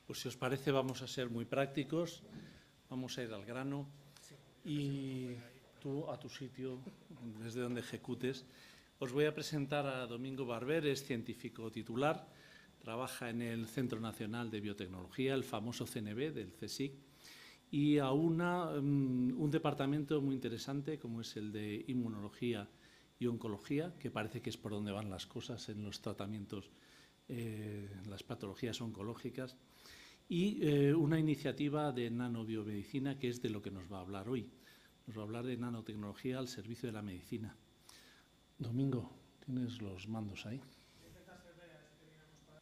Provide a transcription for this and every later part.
Pues si os parece vamos a ser muy prácticos, vamos a ir al grano y tú a tu sitio, desde donde ejecutes. Os voy a presentar a Domingo Barber, es científico titular, trabaja en el Centro Nacional de Biotecnología, el famoso CNB del CSIC, y a un departamento muy interesante como es el de Inmunología y Oncología, que parece que es por donde van las cosas en los tratamientos, las patologías oncológicas, y una iniciativa de nanobiomedicina, que es de lo que nos va a hablar hoy. Nos va a hablar de nanotecnología al servicio de la medicina. Domingo, tienes los mandos ahí.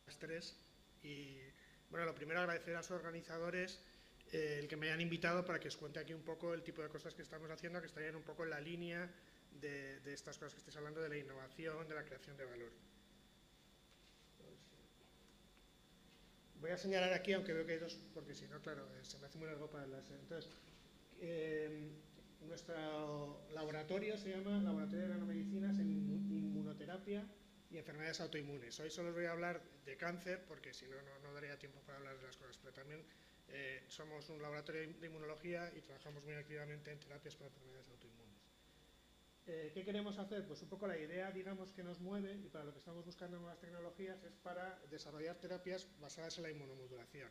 Las tres. Y bueno, lo primero agradecer a los organizadores el que me hayan invitado para que os cuente aquí un poco el tipo de cosas que estamos haciendo, que estarían un poco en la línea de estas cosas que estáis hablando, de la innovación, de la creación de valor. Voy a señalar aquí, aunque veo que hay dos, porque si no, claro, se me hace muy largo para el láser. Entonces, nuestro laboratorio se llama Laboratorio de Nanomedicinas en Inmunoterapia y Enfermedades Autoinmunes. Hoy solo os voy a hablar de cáncer, porque si no, no daría tiempo para hablar de las cosas, pero también somos un laboratorio de inmunología y trabajamos muy activamente en terapias para enfermedades autoinmunes. ¿Qué queremos hacer? Pues un poco la idea, digamos, que nos mueve y para lo que estamos buscando nuevas tecnologías es para desarrollar terapias basadas en la inmunomodulación.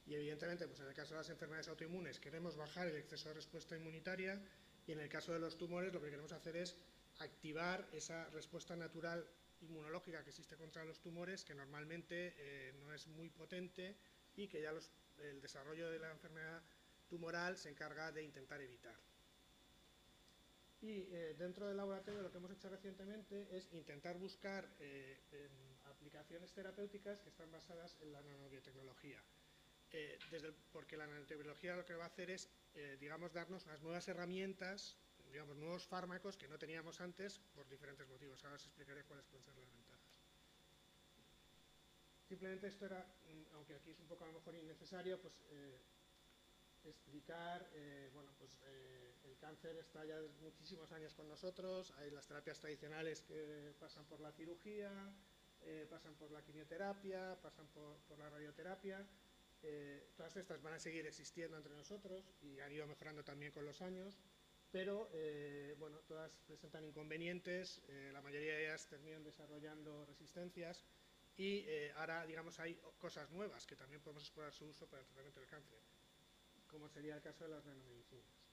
Y evidentemente, pues en el caso de las enfermedades autoinmunes queremos bajar el exceso de respuesta inmunitaria y en el caso de los tumores lo que queremos hacer es activar esa respuesta natural inmunológica que existe contra los tumores, que normalmente no es muy potente y que ya el desarrollo de la enfermedad tumoral se encarga de intentar evitar. Y dentro del laboratorio lo que hemos hecho recientemente es intentar buscar aplicaciones terapéuticas que están basadas en la nanobiotecnología. Porque la nanotecnología lo que va a hacer es, digamos, darnos unas nuevas herramientas, digamos, nuevos fármacos que no teníamos antes por diferentes motivos. Ahora os explicaré cuáles pueden ser las ventajas. Simplemente esto era, aunque aquí es un poco a lo mejor innecesario, pues explicar, el cáncer está ya desde muchísimos años con nosotros, hay las terapias tradicionales que pasan por la cirugía, pasan por la quimioterapia, pasan por la radioterapia, todas estas van a seguir existiendo entre nosotros y han ido mejorando también con los años, pero todas presentan inconvenientes, la mayoría de ellas terminan desarrollando resistencias y ahora, digamos, hay cosas nuevas que también podemos explorar su uso para el tratamiento del cáncer, como sería el caso de las nanomedicinas.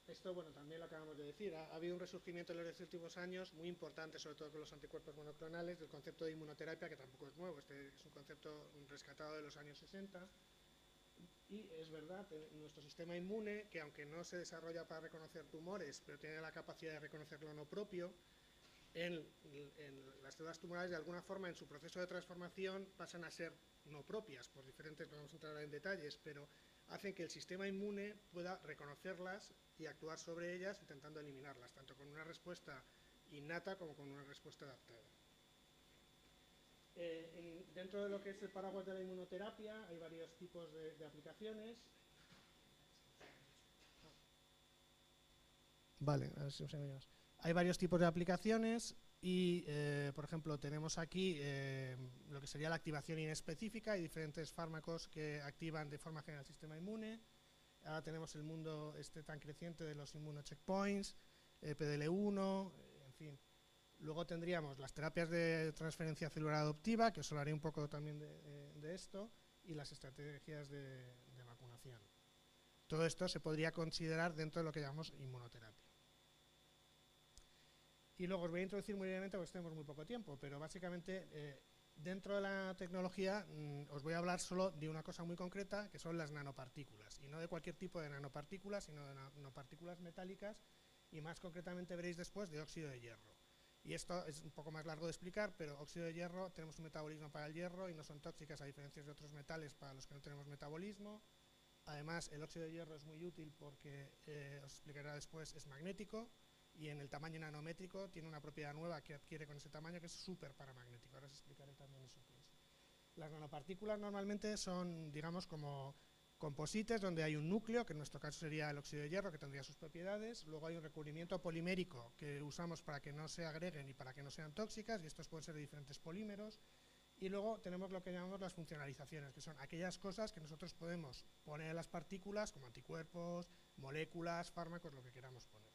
Esto, también lo acabamos de decir, ha habido un resurgimiento en los últimos años muy importante, sobre todo con los anticuerpos monoclonales, del concepto de inmunoterapia, que tampoco es nuevo, este es un concepto rescatado de los años 60, y es verdad, nuestro sistema inmune, que aunque no se desarrolla para reconocer tumores, pero tiene la capacidad de reconocer lo no propio, en las células tumorales, de alguna forma, en su proceso de transformación, pasan a ser no propias, por diferentes, no vamos a entrar en detalles, pero hacen que el sistema inmune pueda reconocerlas y actuar sobre ellas, intentando eliminarlas, tanto con una respuesta innata como con una respuesta adaptada. Dentro de lo que es el paraguas de la inmunoterapia, hay varios tipos de aplicaciones. Vale, a ver si se me oye. Hay varios tipos de aplicaciones y, por ejemplo, tenemos aquí lo que sería la activación inespecífica. Hay diferentes fármacos que activan de forma general el sistema inmune. Ahora tenemos el mundo tan creciente de los inmunocheckpoints, PDL1, en fin. Luego tendríamos las terapias de transferencia celular adoptiva, que os hablaré un poco también de esto, y las estrategias de vacunación. Todo esto se podría considerar dentro de lo que llamamos inmunoterapia. Y luego os voy a introducir muy brevemente, porque tenemos muy poco tiempo, pero básicamente dentro de la tecnología os voy a hablar solo de una cosa muy concreta, que son las nanopartículas, y no de cualquier tipo de nanopartículas, sino de nanopartículas metálicas, y más concretamente veréis después de óxido de hierro. Y esto es un poco más largo de explicar, pero óxido de hierro, tenemos un metabolismo para el hierro y no son tóxicas a diferencia de otros metales para los que no tenemos metabolismo. Además, el óxido de hierro es muy útil porque, os explicaré después, es magnético y en el tamaño nanométrico tiene una propiedad nueva que adquiere con ese tamaño, que es súper paramagnético. Ahora os explicaré también eso que es. Las nanopartículas normalmente son, digamos, como composites donde hay un núcleo, que en nuestro caso sería el óxido de hierro, que tendría sus propiedades. Luego hay un recubrimiento polimérico que usamos para que no se agreguen y para que no sean tóxicas, y estos pueden ser de diferentes polímeros. Y luego tenemos lo que llamamos las funcionalizaciones, que son aquellas cosas que nosotros podemos poner en las partículas, como anticuerpos, moléculas, fármacos, lo que queramos poner.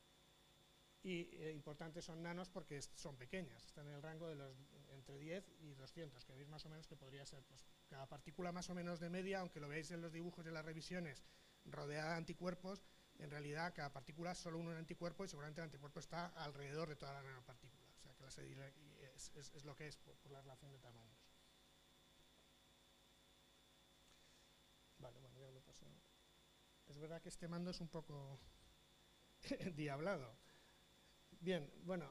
Y importantes son nanos porque son pequeñas, están en el rango de los entre 10 y 200, que veis más o menos que podría ser pues, cada partícula más o menos de media, aunque lo veáis en los dibujos y en las revisiones, rodeada de anticuerpos, en realidad cada partícula es solo un anticuerpo y seguramente el anticuerpo está alrededor de toda la nanopartícula, o sea que es lo que es por la relación de tamaños. Vale, bueno, ya lo paso. Es verdad que este mando es un poco diablado. Bien, bueno,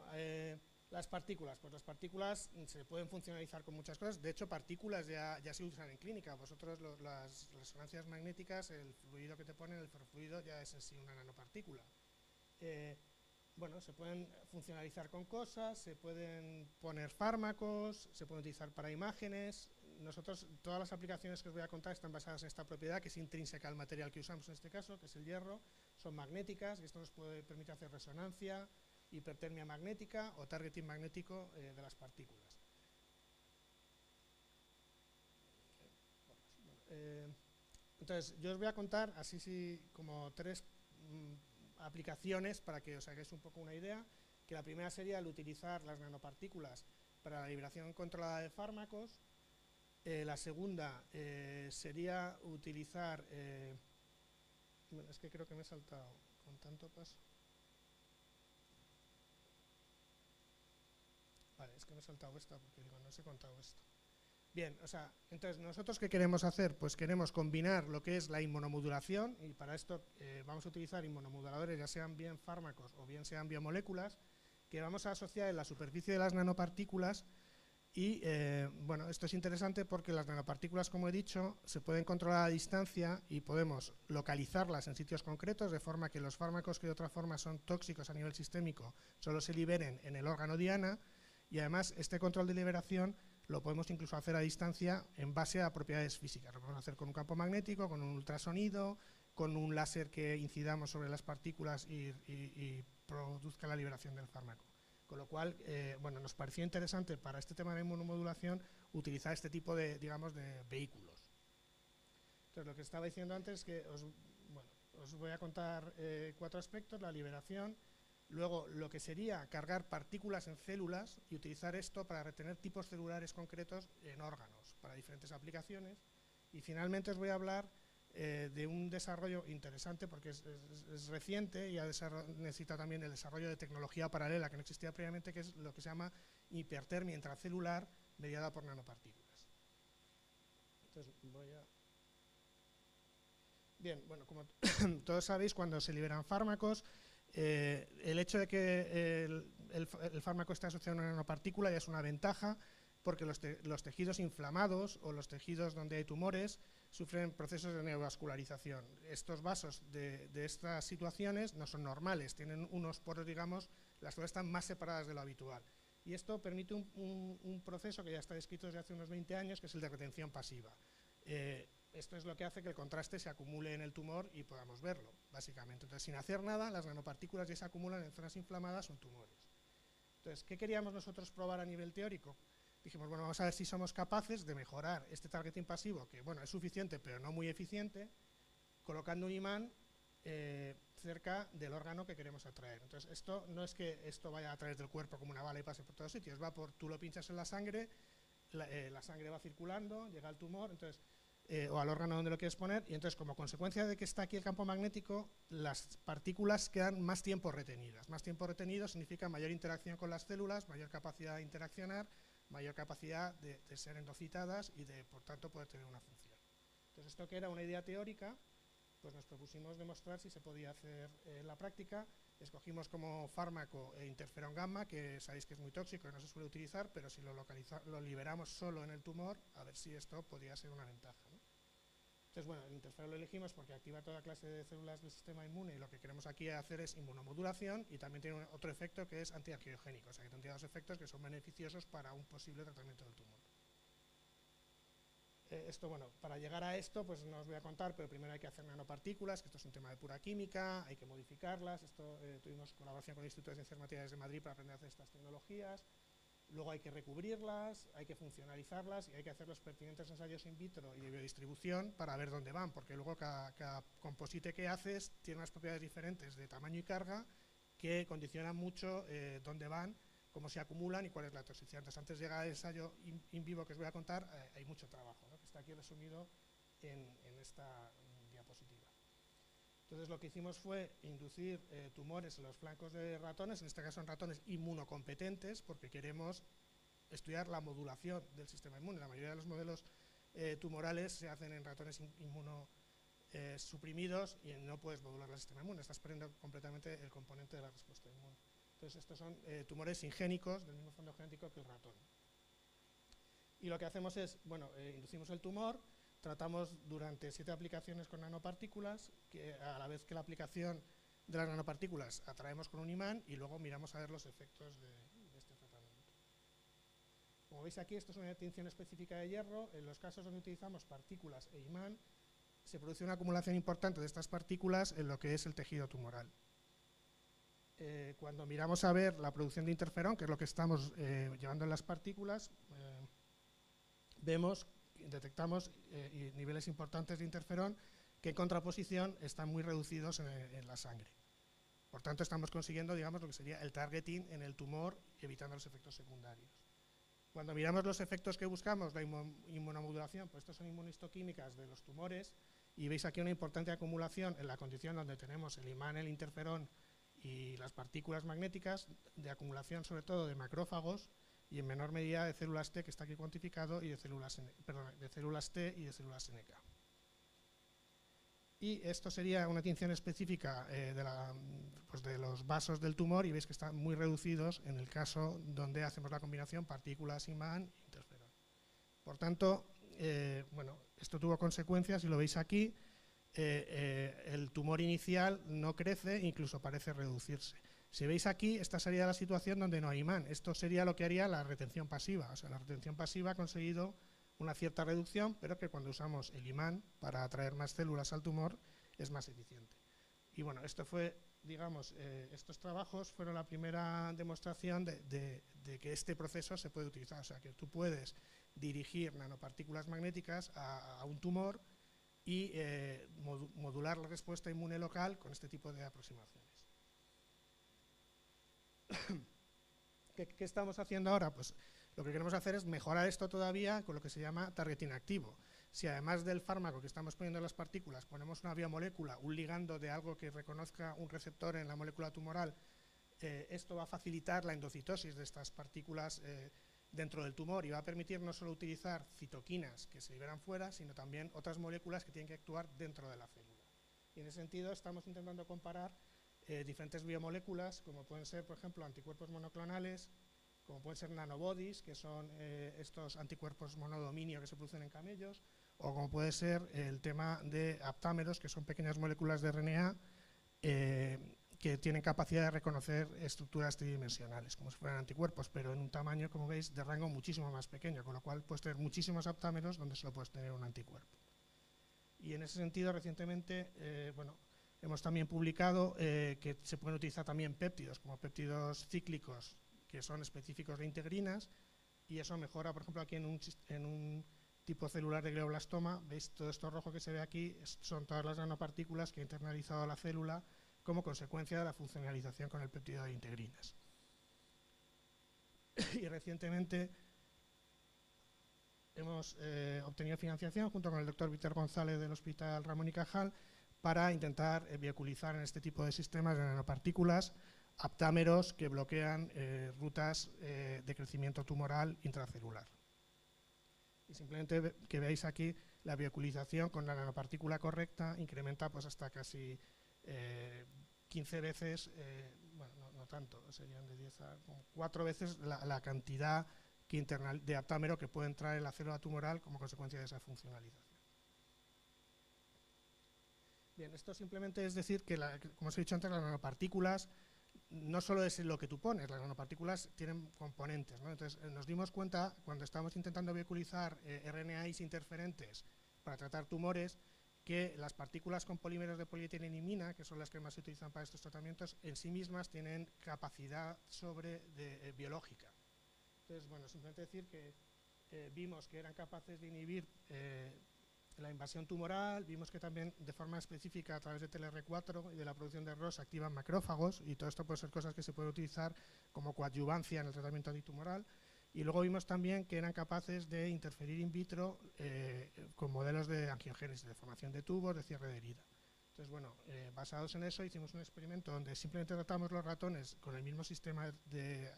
las partículas. Pues las partículas se pueden funcionalizar con muchas cosas. De hecho, partículas ya se usan en clínica. Vosotros las resonancias magnéticas, el fluido que te ponen, el ferrofluido, ya es en sí una nanopartícula. Bueno, se pueden funcionalizar con cosas, se pueden poner fármacos, se pueden utilizar para imágenes. Nosotros, todas las aplicaciones que os voy a contar están basadas en esta propiedad, que es intrínseca al material que usamos en este caso, que es el hierro. Son magnéticas, y esto nos permite hacer resonancia, hipertermia magnética o targeting magnético de las partículas. Entonces, yo os voy a contar así como tres aplicaciones para que os hagáis un poco una idea, que la primera sería el utilizar las nanopartículas para la liberación controlada de fármacos. La segunda sería utilizar, bueno, es que creo que me he saltado con tanto paso. Vale, es que me he saltado esta porque digo, no os he contado esto. Bien, o sea, entonces, ¿nosotros qué queremos hacer? Pues queremos combinar lo que es la inmunomodulación, y para esto vamos a utilizar inmunomoduladores, ya sean bien fármacos o bien sean biomoléculas, que vamos a asociar en la superficie de las nanopartículas. Y bueno, esto es interesante porque las nanopartículas, como he dicho, se pueden controlar a distancia y podemos localizarlas en sitios concretos, de forma que los fármacos que de otra forma son tóxicos a nivel sistémico solo se liberen en el órgano diana. Y además este control de liberación lo podemos incluso hacer a distancia en base a propiedades físicas. Lo podemos hacer con un campo magnético, con un ultrasonido, con un láser que incidamos sobre las partículas y produzca la liberación del fármaco. Con lo cual, bueno, nos pareció interesante para este tema de inmunomodulación utilizar este tipo de, digamos, de vehículos. Entonces, lo que estaba diciendo antes es que os voy a contar 4 aspectos: la liberación, luego lo que sería cargar partículas en células y utilizar esto para retener tipos celulares concretos en órganos para diferentes aplicaciones, y finalmente os voy a hablar de un desarrollo interesante porque es reciente y necesita también el desarrollo de tecnología paralela que no existía previamente, que es lo que se llama hipertermia intracelular mediada por nanopartículas. Entonces Bien, bueno, como todos sabéis, cuando se liberan fármacos, el hecho de que el fármaco esté asociado a una nanopartícula ya es una ventaja, porque los tejidos inflamados o los tejidos donde hay tumores sufren procesos de neovascularización. Estos vasos de estas situaciones no son normales, tienen unos poros, digamos, las células están más separadas de lo habitual. Y esto permite un proceso que ya está descrito desde hace unos 20 años, que es el de retención pasiva. Esto es lo que hace que el contraste se acumule en el tumor y podamos verlo, básicamente. Entonces, sin hacer nada, las nanopartículas ya se acumulan en zonas inflamadas o en tumores. Entonces, ¿qué queríamos nosotros probar a nivel teórico? Dijimos, bueno, vamos a ver si somos capaces de mejorar este targeting pasivo, que bueno, es suficiente, pero no muy eficiente, colocando un imán cerca del órgano que queremos atraer. Entonces, esto no es que esto vaya a través del cuerpo como una bala y pase por todos sitios, tú lo pinchas en la sangre, la sangre va circulando, llega al tumor, entonces, o al órgano donde lo quieres poner, y entonces, como consecuencia de que está aquí el campo magnético, las partículas quedan más tiempo retenidas. Más tiempo retenido significa mayor interacción con las células, mayor capacidad de interaccionar, mayor capacidad de ser endocitadas y de, por tanto, poder tener una función. Entonces, esto que era una idea teórica, pues nos propusimos demostrar si se podía hacer en la práctica. Escogimos como fármaco interferón gamma, que sabéis que es muy tóxico y no se suele utilizar, pero si lo liberamos solo en el tumor, a ver si esto podría ser una ventaja, ¿no? Entonces, bueno, el interferón lo elegimos porque activa toda clase de células del sistema inmune, y lo que queremos aquí hacer es inmunomodulación, y también tiene otro efecto que es antiangiogénico, o sea que tendría 2 efectos que son beneficiosos para un posible tratamiento del tumor. Esto, bueno, para llegar a esto, pues no os voy a contar, pero primero hay que hacer nanopartículas, que esto es un tema de pura química, hay que modificarlas. Esto tuvimos colaboración con el Instituto de Ciencias Materiales de Madrid para aprender a hacer estas tecnologías. Luego hay que recubrirlas, hay que funcionalizarlas y hay que hacer los pertinentes ensayos in vitro y de biodistribución para ver dónde van, porque luego cada composite que haces tiene unas propiedades diferentes de tamaño y carga que condicionan mucho dónde van, cómo se acumulan y cuál es la toxicidad. Entonces, antes de llegar al ensayo in vivo que os voy a contar, hay mucho trabajo, ¿no?, que está aquí resumido en esta diapositiva. Entonces, lo que hicimos fue inducir tumores en los flancos de ratones, en este caso en ratones inmunocompetentes, porque queremos estudiar la modulación del sistema inmune. La mayoría de los modelos tumorales se hacen en ratones inmunosuprimidos y no puedes modular el sistema inmune, estás perdiendo completamente el componente de la respuesta inmune. Entonces, estos son tumores ingénicos del mismo fondo genético que el ratón. Y lo que hacemos es, bueno, inducimos el tumor, tratamos durante 7 aplicaciones con nanopartículas, que a la vez que la aplicación de las nanopartículas atraemos con un imán y luego miramos a ver los efectos de este tratamiento. Como veis aquí, esto es una tinción específica de hierro. En los casos donde utilizamos partículas e imán, se produce una acumulación importante de estas partículas en lo que es el tejido tumoral. Cuando miramos a ver la producción de interferón, que es lo que estamos llevando en las partículas, detectamos niveles importantes de interferón que en contraposición están muy reducidos en la sangre. Por tanto, estamos consiguiendo, digamos, lo que sería el targeting en el tumor, evitando los efectos secundarios. Cuando miramos los efectos que buscamos, la inmunomodulación, pues estas son inmunistoquímicas de los tumores, y veis aquí una importante acumulación en la condición donde tenemos el imán, el interferón y las partículas magnéticas, de acumulación sobre todo de macrófagos, y en menor medida de células T, que está aquí cuantificado, y de células T y de células NK. Y esto sería una tinción específica de los vasos del tumor, y veis que están muy reducidos en el caso donde hacemos la combinación partículas, imán e interferón. Por tanto, bueno, esto tuvo consecuencias, y lo veis aquí. El tumor inicial no crece, incluso parece reducirse. Si veis aquí, esta sería la situación donde no hay imán. Esto sería lo que haría la retención pasiva. O sea, la retención pasiva ha conseguido una cierta reducción, pero que cuando usamos el imán para atraer más células al tumor es más eficiente. Y bueno, esto fue, digamos, estos trabajos fueron la primera demostración de que este proceso se puede utilizar. O sea, que tú puedes dirigir nanopartículas magnéticas a un tumor y modular la respuesta inmune local con este tipo de aproximaciones. ¿Qué estamos haciendo ahora? Pues lo que queremos hacer es mejorar esto todavía con lo que se llama targeting activo. Si además del fármaco que estamos poniendo en las partículas ponemos una biomolécula, un ligando de algo que reconozca un receptor en la molécula tumoral, esto va a facilitar la endocitosis de estas partículas dentro del tumor y va a permitir no solo utilizar citoquinas que se liberan fuera, sino también otras moléculas que tienen que actuar dentro de la célula. Y en ese sentido estamos intentando comparar diferentes biomoléculas, como pueden ser, por ejemplo, anticuerpos monoclonales, como pueden ser nanobodies, que son estos anticuerpos monodominio que se producen en camellos, o como puede ser el tema de aptámeros, que son pequeñas moléculas de RNA que tienen capacidad de reconocer estructuras tridimensionales, como si fueran anticuerpos, pero en un tamaño, como veis, de rango muchísimo más pequeño, con lo cual puedes tener muchísimos aptámeros donde solo puedes tener un anticuerpo. Y en ese sentido, recientemente, bueno, hemos también publicado que se pueden utilizar también péptidos, como péptidos cíclicos, que son específicos de integrinas, y eso mejora, por ejemplo, aquí en un tipo celular de glioblastoma. Veis todo esto rojo que se ve aquí, son todas las nanopartículas que ha internalizado la célula como consecuencia de la funcionalización con el péptido de integrinas. Y recientemente hemos obtenido financiación junto con el doctor Víctor González del Hospital Ramón y Cajal para intentar bioculizar en este tipo de sistemas de nanopartículas aptámeros que bloquean rutas de crecimiento tumoral intracelular. Y simplemente que veáis aquí la bioculización con la nanopartícula correcta incrementa pues hasta casi 15 veces, bueno, no tanto, serían de 10 a 4 veces la cantidad de aptámero que puede entrar en la célula tumoral como consecuencia de esa funcionalización. Bien, esto simplemente es decir que, como os he dicho antes, las nanopartículas no solo es lo que tú pones, las nanopartículas tienen componentes, ¿no? Entonces nos dimos cuenta cuando estábamos intentando bioculizar RNAs interferentes para tratar tumores que las partículas con polímeros de polietilenimina, que son las que más se utilizan para estos tratamientos, en sí mismas tienen capacidad biológica. Entonces, bueno, simplemente decir que vimos que eran capaces de inhibir la invasión tumoral, vimos que también de forma específica a través de TLR4 y de la producción de ROS activan macrófagos, y todo esto puede ser cosas que se pueden utilizar como coadyuvancia en el tratamiento antitumoral. Y luego vimos también que eran capaces de interferir in vitro con modelos de angiogénesis, de formación de tubos, de cierre de herida. Entonces, bueno, basados en eso hicimos un experimento donde simplemente tratamos los ratones con el mismo sistema de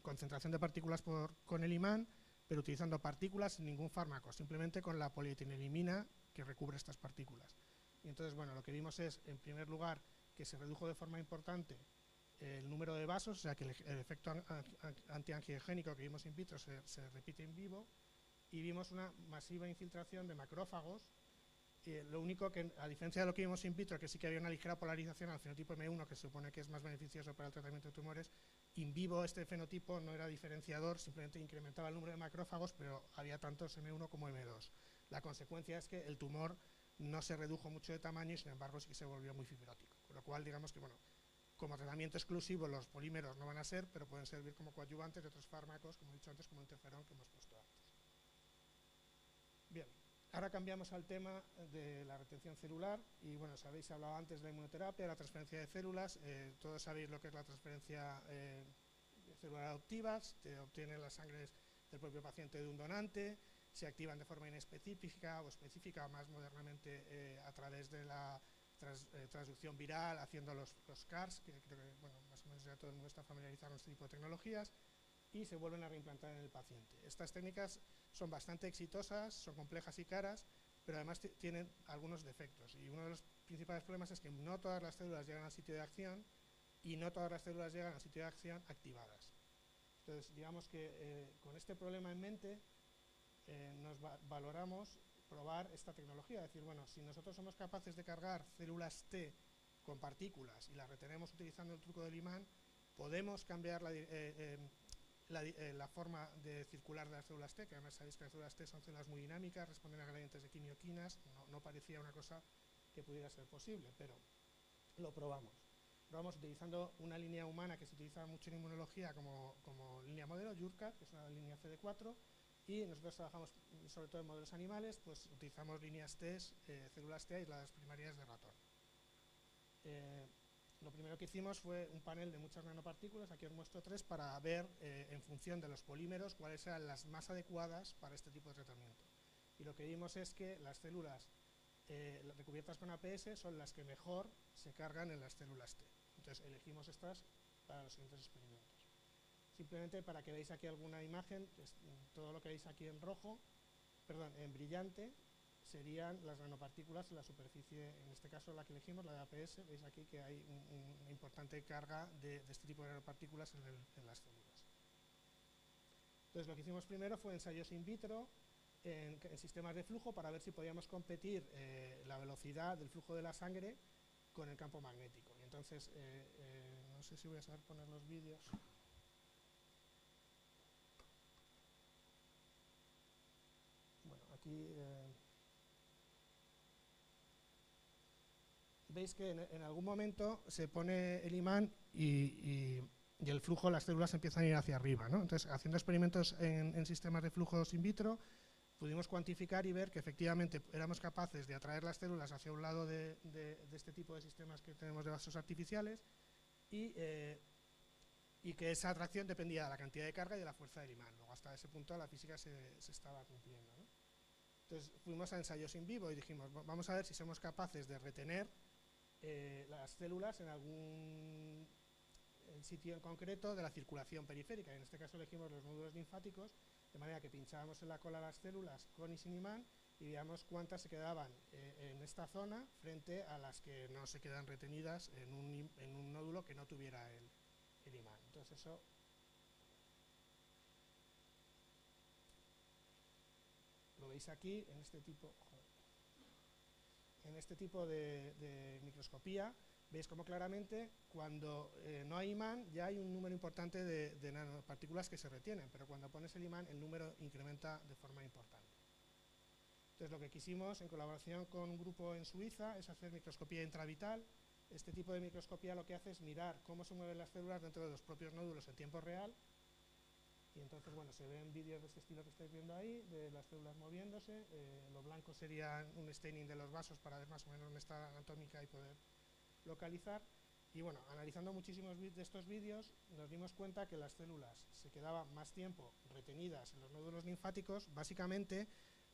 concentración de partículas con el imán, pero utilizando partículas sin ningún fármaco, simplemente con la polietilenismina que recubre estas partículas. Y entonces, bueno, lo que vimos es, en primer lugar, que se redujo de forma importante el número de vasos, o sea que el efecto antiangiogénico que vimos in vitro se repite en vivo, y vimos una masiva infiltración de macrófagos. Lo único que, a diferencia de lo que vimos in vitro, que sí que había una ligera polarización al fenotipo M1, que se supone que es más beneficioso para el tratamiento de tumores, in vivo este fenotipo no era diferenciador, simplemente incrementaba el número de macrófagos, pero había tantos M1 como M2. La consecuencia es que el tumor no se redujo mucho de tamaño y, sin embargo, sí que se volvió muy fibrótico. Con lo cual, digamos que, bueno, como tratamiento exclusivo los polímeros no van a ser, pero pueden servir como coadyuvantes de otros fármacos, como he dicho antes, como el interferón que hemos puesto antes. Bien, ahora cambiamos al tema de la retención celular, y bueno, sabéis, hablado antes de la inmunoterapia, la transferencia de células, todos sabéis lo que es la transferencia celular adoptiva, se obtienen las sangres del propio paciente de un donante, se activan de forma inespecífica o específica, o más modernamente a través de la transducción viral, haciendo los CARs, que creo que, bueno, más o menos ya todo el mundo está familiarizado con este tipo de tecnologías, y se vuelven a reimplantar en el paciente. Estas técnicas son bastante exitosas, son complejas y caras, pero además tienen algunos defectos, y uno de los principales problemas es que no todas las células llegan al sitio de acción, y no todas las células llegan al sitio de acción activadas. Entonces, digamos que con este problema en mente, nos valoramos probar esta tecnología, es decir, bueno, si nosotros somos capaces de cargar células T con partículas y las retenemos utilizando el truco del imán, podemos cambiar la forma de circular de las células T, que además sabéis que las células T son células muy dinámicas, responden a gradientes de quimioquinas, no parecía una cosa que pudiera ser posible, pero lo probamos. Probamos utilizando una línea humana que se utiliza mucho en inmunología como línea modelo, Jurkat, que es una línea CD4, y nosotros trabajamos sobre todo en modelos animales, pues utilizamos líneas T, células T aisladas primarias de ratón. Lo primero que hicimos fue un panel de muchas nanopartículas, aquí os muestro 3, para ver en función de los polímeros cuáles eran las más adecuadas para este tipo de tratamiento. Y lo que vimos es que las células recubiertas con APS son las que mejor se cargan en las células T. Entonces elegimos estas para los siguientes experimentos. Simplemente para que veáis aquí alguna imagen, todo lo que veis aquí en rojo, perdón, en brillante, serían las nanopartículas en la superficie, en este caso la que elegimos, la de APS, veis aquí que hay una importante carga de este tipo de nanopartículas en las células. Entonces lo que hicimos primero fue ensayos in vitro en sistemas de flujo para ver si podíamos competir la velocidad del flujo de la sangre con el campo magnético. Y entonces, no sé si voy a saber poner los vídeos. Bueno, aquí veis que en algún momento se pone el imán y el flujo, las células empiezan a ir hacia arriba, ¿no? Entonces, haciendo experimentos en sistemas de flujos in vitro, pudimos cuantificar y ver que efectivamente éramos capaces de atraer las células hacia un lado de este tipo de sistemas que tenemos de vasos artificiales, y que esa atracción dependía de la cantidad de carga y de la fuerza del imán. Luego, hasta ese punto la física se estaba cumpliendo, ¿no? Entonces fuimos a ensayos in vivo y dijimos, vamos a ver si somos capaces de retener las células en algún sitio en concreto de la circulación periférica. En este caso elegimos los nódulos linfáticos, de manera que pinchábamos en la cola las células con y sin imán y veíamos cuántas se quedaban en esta zona frente a las que no se quedan retenidas en un nódulo que no tuviera el imán. Entonces eso lo veis aquí en este tipo de microscopía. Veis como claramente cuando no hay imán ya hay un número importante de nanopartículas que se retienen, pero cuando pones el imán el número incrementa de forma importante. Entonces lo que quisimos en colaboración con un grupo en Suiza es hacer microscopía intravital Este tipo de microscopía lo que hace es mirar cómo se mueven las células dentro de los propios nódulos en tiempo real. Y entonces, bueno, se ven vídeos de este estilo que estáis viendo ahí, de las células moviéndose. Lo blanco sería un staining de los vasos para ver más o menos una estado anatómica y poder localizar. Y bueno, analizando muchísimos de estos vídeos, nos dimos cuenta que las células se quedaban más tiempo retenidas en los nódulos linfáticos, básicamente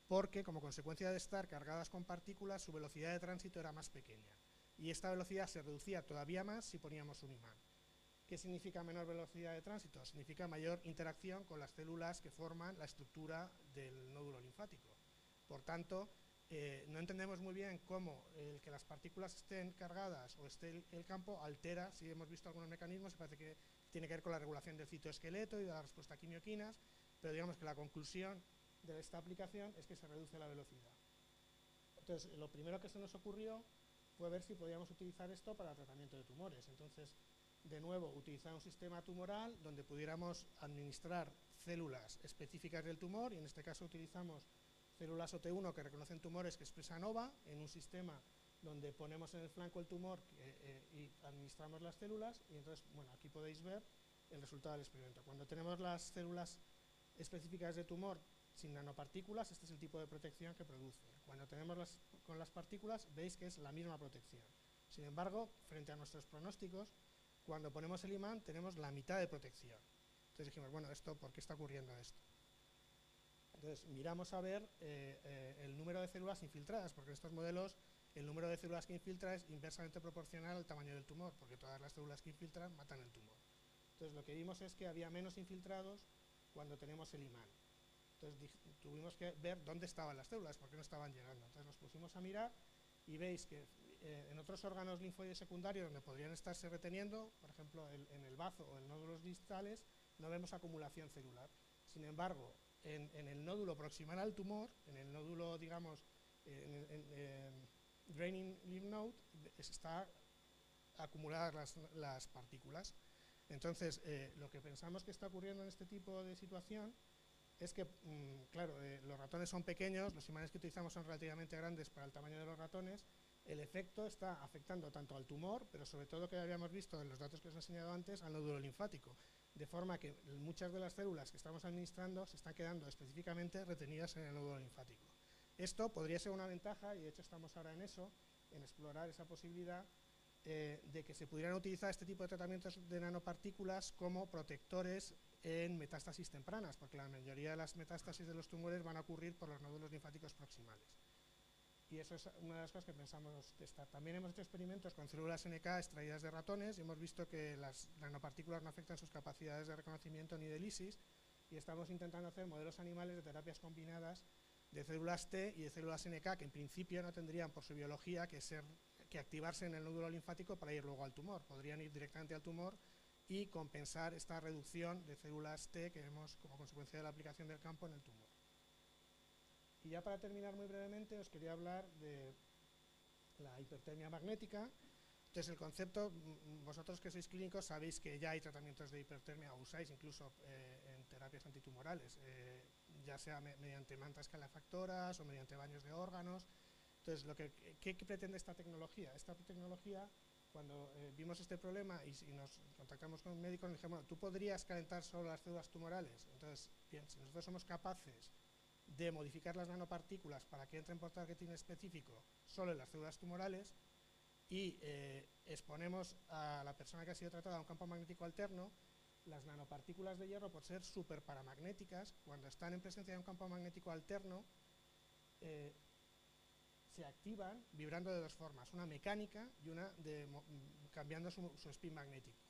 porque, como consecuencia de estar cargadas con partículas, su velocidad de tránsito era más pequeña. Y esta velocidad se reducía todavía más si poníamos un imán. ¿Qué significa menor velocidad de tránsito? Significa mayor interacción con las células que forman la estructura del nódulo linfático. Por tanto, no entendemos muy bien cómo el que las partículas estén cargadas o esté el campo altera, si hemos visto algunos mecanismos, parece que tiene que ver con la regulación del citoesqueleto y de la respuesta a quimioquinas, pero digamos que la conclusión de esta aplicación es que se reduce la velocidad. Entonces, lo primero que se nos ocurrió fue ver si podíamos utilizar esto para el tratamiento de tumores. Entonces, de nuevo, utilizar un sistema tumoral donde pudiéramos administrar células específicas del tumor, y en este caso utilizamos células OT1 que reconocen tumores que expresan OVA en un sistema donde ponemos en el flanco el tumor y administramos las células, y entonces, bueno, aquí podéis ver el resultado del experimento. Cuando tenemos las células específicas de tumor sin nanopartículas, este es el tipo de protección que produce. Cuando tenemos con las partículas, veis que es la misma protección. Sin embargo, frente a nuestros pronósticos, cuando ponemos el imán tenemos la mitad de protección. Entonces dijimos, bueno, ¿por qué está ocurriendo esto? Entonces miramos a ver el número de células infiltradas, porque en estos modelos el número de células que infiltra es inversamente proporcional al tamaño del tumor, porque todas las células que infiltran matan el tumor. Entonces lo que vimos es que había menos infiltrados cuando tenemos el imán. Entonces tuvimos que ver dónde estaban las células, por qué no estaban llegando. Entonces nos pusimos a mirar y veis que en otros órganos linfoides secundarios donde podrían estarse reteniendo, por ejemplo en el bazo o en nódulos distales, no vemos acumulación celular. Sin embargo, en el nódulo proximal al tumor, en el nódulo, digamos, draining lymph node, está acumuladas las partículas. Entonces, lo que pensamos que está ocurriendo en este tipo de situación es que, claro, los ratones son pequeños, los imanes que utilizamos son relativamente grandes para el tamaño de los ratones. El efecto está afectando tanto al tumor, pero sobre todo, que habíamos visto en los datos que os he enseñado antes, al nódulo linfático, de forma que muchas de las células que estamos administrando se están quedando específicamente retenidas en el nódulo linfático. Esto podría ser una ventaja, y de hecho estamos ahora en eso, en explorar esa posibilidad de que se pudieran utilizar este tipo de tratamientos de nanopartículas como protectores en metástasis tempranas, porque la mayoría de las metástasis de los tumores van a ocurrir por los nódulos linfáticos proximales. Y eso es una de las cosas que pensamos testar. También hemos hecho experimentos con células NK extraídas de ratones y hemos visto que las nanopartículas no afectan sus capacidades de reconocimiento ni de lisis, y estamos intentando hacer modelos animales de terapias combinadas de células T y de células NK, que en principio no tendrían por su biología que activarse en el nódulo linfático para ir luego al tumor. Podrían ir directamente al tumor y compensar esta reducción de células T que vemos como consecuencia de la aplicación del campo en el tumor. Y ya para terminar muy brevemente, os quería hablar de la hipertermia magnética. Entonces, el concepto, vosotros que sois clínicos sabéis que ya hay tratamientos de hipertermia, o usáis incluso en terapias antitumorales, ya sea mediante mantas calefactoras o mediante baños de órganos. Entonces, ¿qué pretende esta tecnología? Esta tecnología, cuando vimos este problema y nos contactamos con un médico, nos dijimos, bueno, ¿tú podrías calentar solo las células tumorales? Entonces, bien, si nosotros somos capaces de modificar las nanopartículas para que entren por targeting específico solo en las células tumorales y exponemos a la persona que ha sido tratada a un campo magnético alterno, las nanopartículas de hierro, por ser superparamagnéticas, cuando están en presencia de un campo magnético alterno, se activan vibrando de dos formas, una mecánica y una cambiando su spin magnético.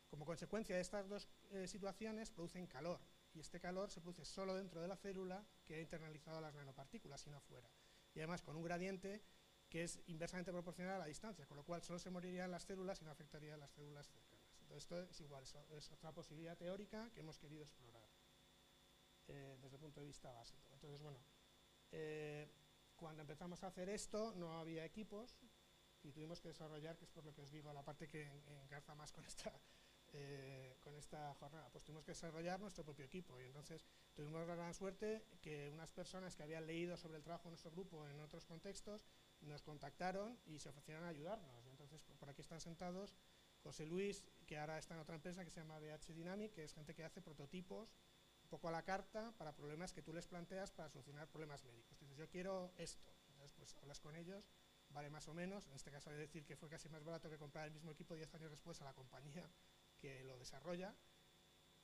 Como consecuencia de estas dos situaciones producen calor, y este calor se produce solo dentro de la célula que ha internalizado las nanopartículas y no fuera. Y además con un gradiente que es inversamente proporcional a la distancia, con lo cual solo se morirían las células y no afectaría a las células cercanas. Entonces esto es igual, es otra posibilidad teórica que hemos querido explorar desde el punto de vista básico. Entonces, bueno, cuando empezamos a hacer esto no había equipos y tuvimos que desarrollar, que es por lo que os digo, la parte que engarza más con esta jornada, pues tuvimos que desarrollar nuestro propio equipo, y entonces tuvimos la gran suerte que unas personas que habían leído sobre el trabajo de nuestro grupo en otros contextos nos contactaron y se ofrecieron a ayudarnos. Entonces, por aquí están sentados José Luis, que ahora está en otra empresa que se llama DH Dynamic, que es gente que hace prototipos un poco a la carta para problemas que tú les planteas para solucionar problemas médicos. Dices, yo quiero esto. Entonces, pues hablas con ellos, vale más o menos. En este caso, hay que decir que fue casi más barato que comprar el mismo equipo 10 años después a la compañía que lo desarrolla.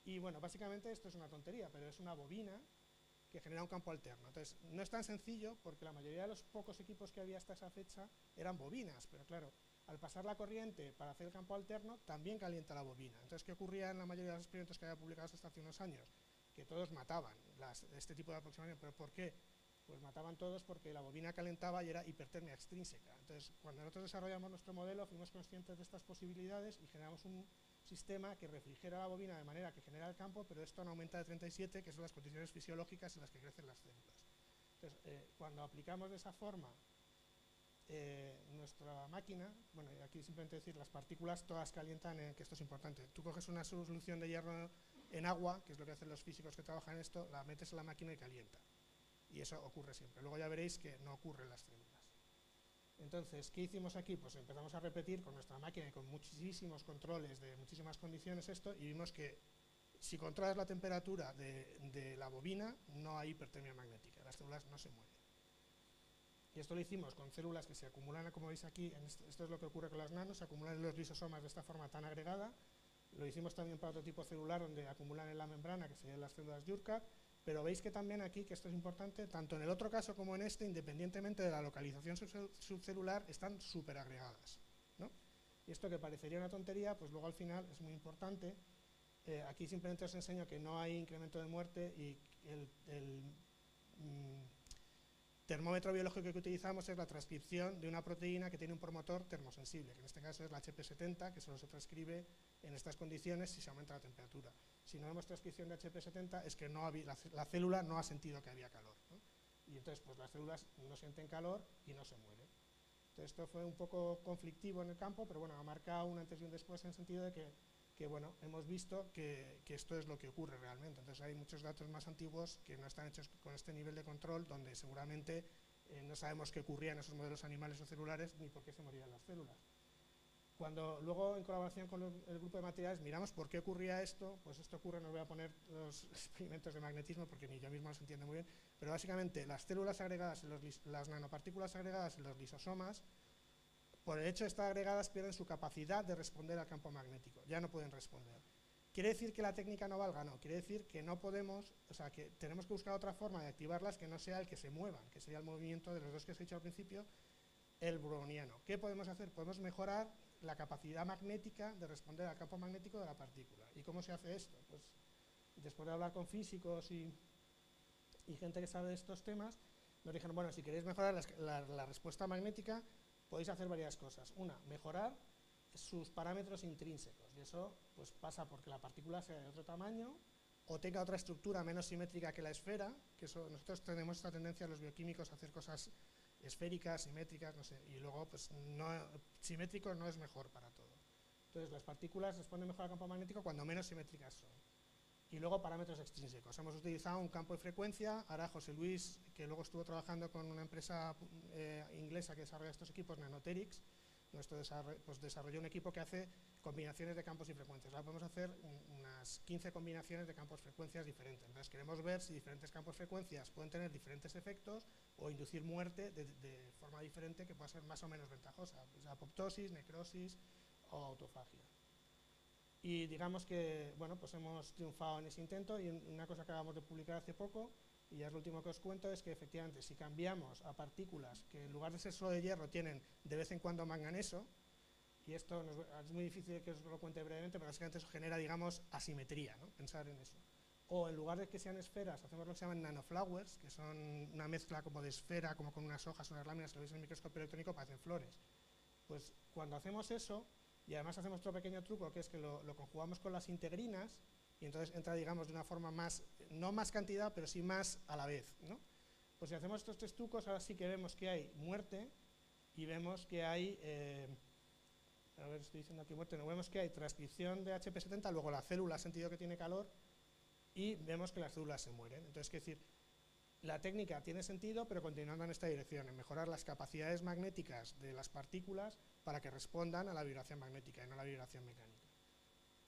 Y bueno, básicamente esto es una tontería, pero es una bobina que genera un campo alterno. Entonces, no es tan sencillo porque la mayoría de los pocos equipos que había hasta esa fecha eran bobinas, pero claro, al pasar la corriente para hacer el campo alterno, también calienta la bobina. Entonces, ¿qué ocurría en la mayoría de los experimentos que había publicados hasta hace unos años? Que todos mataban este tipo de aproximación. ¿Pero por qué? Pues mataban todos porque la bobina calentaba y era hipertermia extrínseca. Entonces, cuando nosotros desarrollamos nuestro modelo, fuimos conscientes de estas posibilidades y generamos un sistema que refrigera la bobina de manera que genera el campo, pero esto no aumenta de 37, que son las condiciones fisiológicas en las que crecen las células. Entonces, cuando aplicamos de esa forma nuestra máquina, bueno, aquí simplemente decir, las partículas todas calientan, que esto es importante. Tú coges una solución de hierro en agua, que es lo que hacen los físicos que trabajan en esto, la metes en la máquina y calienta. Y eso ocurre siempre. Luego ya veréis que no ocurre en las células. Entonces, ¿qué hicimos aquí? Pues empezamos a repetir con nuestra máquina y con muchísimos controles de muchísimas condiciones esto, y vimos que si controlas la temperatura de la bobina, no hay hipertermia magnética, las células no se mueren. Y esto lo hicimos con células que se acumulan, como veis aquí, esto es lo que ocurre con las nanos, se acumulan en los lisosomas de esta forma tan agregada. Lo hicimos también para otro tipo celular donde acumulan en la membrana, que serían las células Yurkat. Pero veis que también aquí, que esto es importante, tanto en el otro caso como en este, independientemente de la localización subcelular, están súper agregadas, ¿no? Y esto que parecería una tontería, pues luego al final es muy importante. Aquí simplemente os enseño que no hay incremento de muerte y el termómetro biológico que utilizamos es la transcripción de una proteína que tiene un promotor termosensible, que en este caso es la HP70, que solo se transcribe en estas condiciones si se aumenta la temperatura. Si no vemos transcripción de HP70 es que no había, la célula no ha sentido que había calor, ¿no? Y entonces pues las células no sienten calor y no se mueren. Entonces esto fue un poco conflictivo en el campo, pero bueno, ha marcado un antes y un después en el sentido de que bueno, hemos visto que esto es lo que ocurre realmente. Entonces hay muchos datos más antiguos que no están hechos con este nivel de control, donde seguramente no sabemos qué ocurría en esos modelos animales o celulares, ni por qué se morían las células. Cuando luego, en colaboración con el grupo de materiales, miramos por qué ocurría esto, pues esto ocurre, no voy a poner los experimentos de magnetismo porque ni yo mismo los entiendo muy bien, pero básicamente las células agregadas, las nanopartículas agregadas en los lisosomas, por el hecho de estar agregadas, pierden su capacidad de responder al campo magnético, ya no pueden responder. ¿Quiere decir que la técnica no valga? No, quiere decir que no podemos, o sea, que tenemos que buscar otra forma de activarlas que no sea el que se muevan, que sería el movimiento de los dos que os he dicho al principio, el browniano. ¿Qué podemos hacer? Podemos mejorar la capacidad magnética de responder al campo magnético de la partícula. ¿Y cómo se hace esto? Pues después de hablar con físicos y gente que sabe de estos temas, nos dijeron, bueno, si queréis mejorar la respuesta magnética, podéis hacer varias cosas. Una, mejorar sus parámetros intrínsecos, y eso pues pasa porque la partícula sea de otro tamaño o tenga otra estructura menos simétrica que la esfera, que eso, nosotros tenemos esta tendencia los bioquímicos a hacer cosas esféricas, simétricas, no sé, y luego pues no, simétrico no es mejor para todo. Entonces las partículas responden mejor al campo magnético cuando menos simétricas son. Y luego parámetros extrínsecos. Hemos utilizado un campo de frecuencia. Ahora José Luis, que luego estuvo trabajando con una empresa inglesa que desarrolla estos equipos, Nanoterix, pues desarrolló un equipo que hace combinaciones de campos y frecuencias. Ahora podemos hacer unas 15 combinaciones de campos frecuencias diferentes. Entonces queremos ver si diferentes campos frecuencias pueden tener diferentes efectos o inducir muerte de forma diferente que pueda ser más o menos ventajosa, pues apoptosis, necrosis o autofagia. Y digamos que, bueno, pues hemos triunfado en ese intento, y una cosa que acabamos de publicar hace poco, y ya es lo último que os cuento, es que efectivamente si cambiamos a partículas que en lugar de ser solo de hierro tienen de vez en cuando manganeso, y esto es muy difícil que os lo cuente brevemente, pero básicamente eso genera, digamos, asimetría, ¿no? Pensar en eso. O en lugar de que sean esferas, hacemos lo que se llaman nanoflowers, que son una mezcla como de esfera, como con unas hojas, unas láminas, que lo veis en el microscopio electrónico, parecen flores. Pues cuando hacemos eso, y además hacemos otro pequeño truco, que es que lo conjugamos con las integrinas, y entonces entra, digamos, de una forma más, no más cantidad, pero sí más a la vez, ¿no? Pues si hacemos estos tres trucos, ahora sí que vemos que hay muerte, y vemos que hay, a ver, estoy diciendo aquí muerte, no, vemos que hay transcripción de HP70, luego la célula ha sentido que tiene calor, y vemos que las células se mueren. Entonces, es decir, la técnica tiene sentido, pero continuando en esta dirección, en mejorar las capacidades magnéticas de las partículas para que respondan a la vibración magnética y no a la vibración mecánica.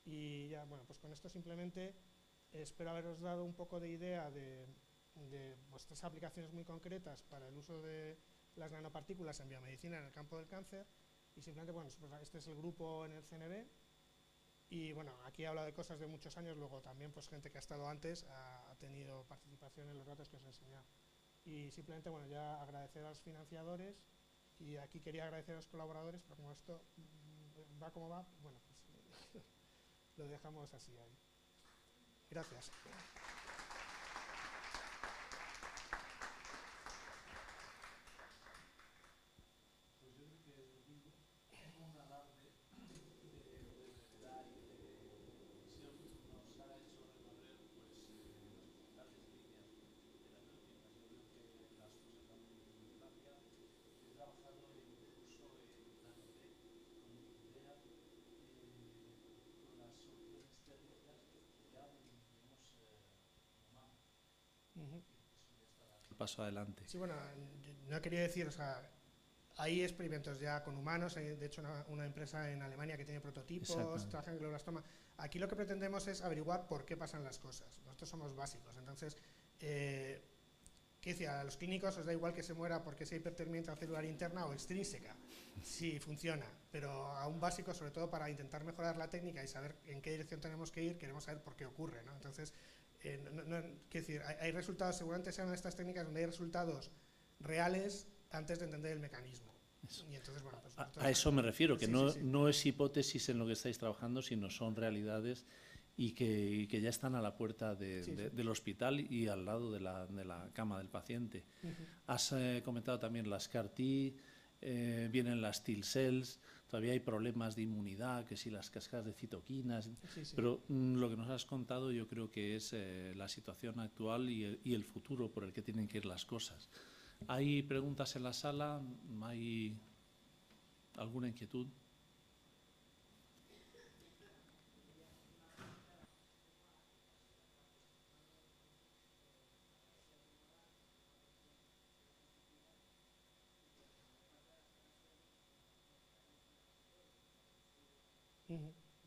Y ya, bueno, pues con esto simplemente espero haberos dado un poco de idea de vuestras aplicaciones muy concretas para el uso de las nanopartículas en biomedicina en el campo del cáncer. Y simplemente, bueno, este es el grupo en el CNV. Y bueno, aquí he hablado de cosas de muchos años, luego también pues gente que ha estado antes ha tenido participación en los datos que os he enseñado. Y simplemente, bueno, ya agradecer a los financiadores, y aquí quería agradecer a los colaboradores, pero como esto va como va, bueno, pues lo dejamos así ahí. Gracias. Paso adelante. Sí, bueno, no quería decir, o sea, hay experimentos ya con humanos, hay de hecho una empresa en Alemania que tiene prototipos, trabaja en glioblastoma. Aquí lo que pretendemos es averiguar por qué pasan las cosas. Nosotros somos básicos, entonces, ¿qué decía? A los clínicos os da igual que se muera porque sea hipertermia intracelular interna o extrínseca, sí funciona, pero a un básico, sobre todo para intentar mejorar la técnica y saber en qué dirección tenemos que ir, queremos saber por qué ocurre, ¿no? Entonces, quiero decir, hay resultados, seguramente sean estas técnicas donde hay resultados reales antes de entender el mecanismo. Y entonces, bueno, pues a eso me refiero, que sí, no es hipótesis en lo que estáis trabajando, sino son realidades y que ya están a la puerta del hospital y al lado de la cama del paciente. Has comentado también las CAR-T, vienen las T cells, todavía hay problemas de inmunidad, que si las cascadas de citoquinas, pero lo que nos has contado yo creo que es la situación actual y el futuro por el que tienen que ir las cosas. ¿Hay preguntas en la sala? ¿Hay alguna inquietud?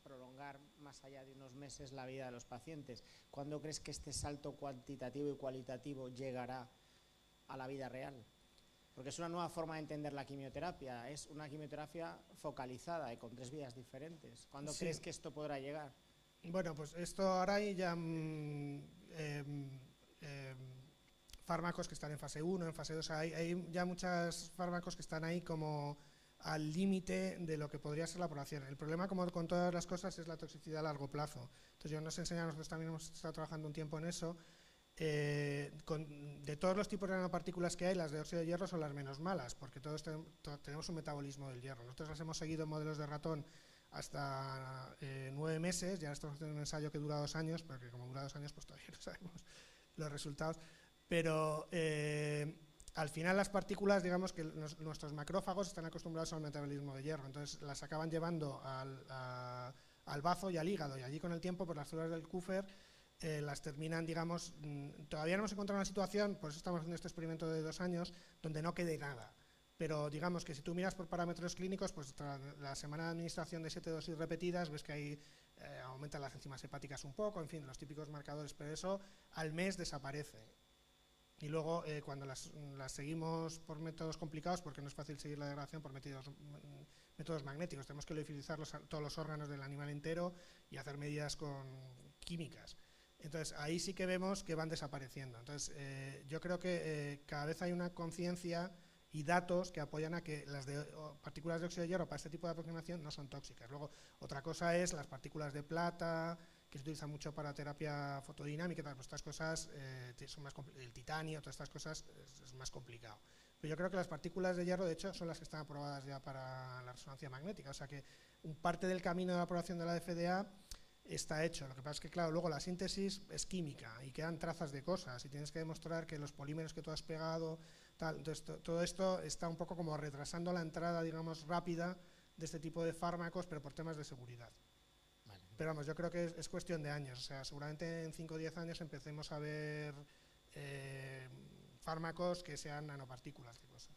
Prolongar más allá de unos meses la vida de los pacientes. ¿Cuándo crees que este salto cuantitativo y cualitativo llegará a la vida real? Porque es una nueva forma de entender la quimioterapia, es una quimioterapia focalizada y con 3 vías diferentes. ¿Cuándo crees que esto podrá llegar? Bueno, pues esto ahora hay ya fármacos que están en fase 1, en fase 2, hay ya muchos fármacos que están ahí como al límite de lo que podría ser la población. El problema, como con todas las cosas, es la toxicidad a largo plazo. Entonces yo nos enseño, nosotros también hemos estado trabajando un tiempo en eso. De todos los tipos de nanopartículas que hay, las de óxido de hierro son las menos malas, porque todos tenemos un metabolismo del hierro. Nosotros las hemos seguido en modelos de ratón hasta 9 meses, ya estamos haciendo un ensayo que dura 2 años, porque como dura 2 años, pues todavía no sabemos los resultados. Pero al final las partículas, digamos que nuestros macrófagos están acostumbrados al metabolismo de hierro, entonces las acaban llevando al bazo y al hígado, y allí con el tiempo, pues las células del Kupffer las terminan, digamos, todavía no hemos encontrado una situación, por eso estamos haciendo este experimento de 2 años, donde no quede nada. Pero digamos que si tú miras por parámetros clínicos, pues tras la semana de administración de 7 dosis repetidas, ves que ahí aumentan las enzimas hepáticas un poco, en fin, los típicos marcadores, pero eso al mes desaparece. Y luego cuando las seguimos por métodos complicados, porque no es fácil seguir la degradación por métodos magnéticos, tenemos que liofilizar todos los órganos del animal entero y hacer medidas con químicas. Entonces ahí sí que vemos que van desapareciendo. Entonces yo creo que cada vez hay una conciencia y datos que apoyan a que las partículas de óxido de hierro para este tipo de aproximación no son tóxicas. Luego otra cosa es las partículas de plata, que se utilizan mucho para terapia fotodinámica, pues estas cosas son más complicadas, el titanio, todas estas cosas es más complicado. Pero yo creo que las partículas de hierro, de hecho, son las que están aprobadas ya para la resonancia magnética, o sea que parte del camino de la aprobación de la FDA está hecho. Lo que pasa es que, claro, luego la síntesis es química y quedan trazas de cosas y tienes que demostrar que los polímeros que tú has pegado, tal, entonces todo esto está un poco como retrasando la entrada, digamos, rápida de este tipo de fármacos, pero por temas de seguridad. Pero vamos, yo creo que es cuestión de años, o sea, seguramente en 5 o 10 años empecemos a ver fármacos que sean nanopartículas de cosas.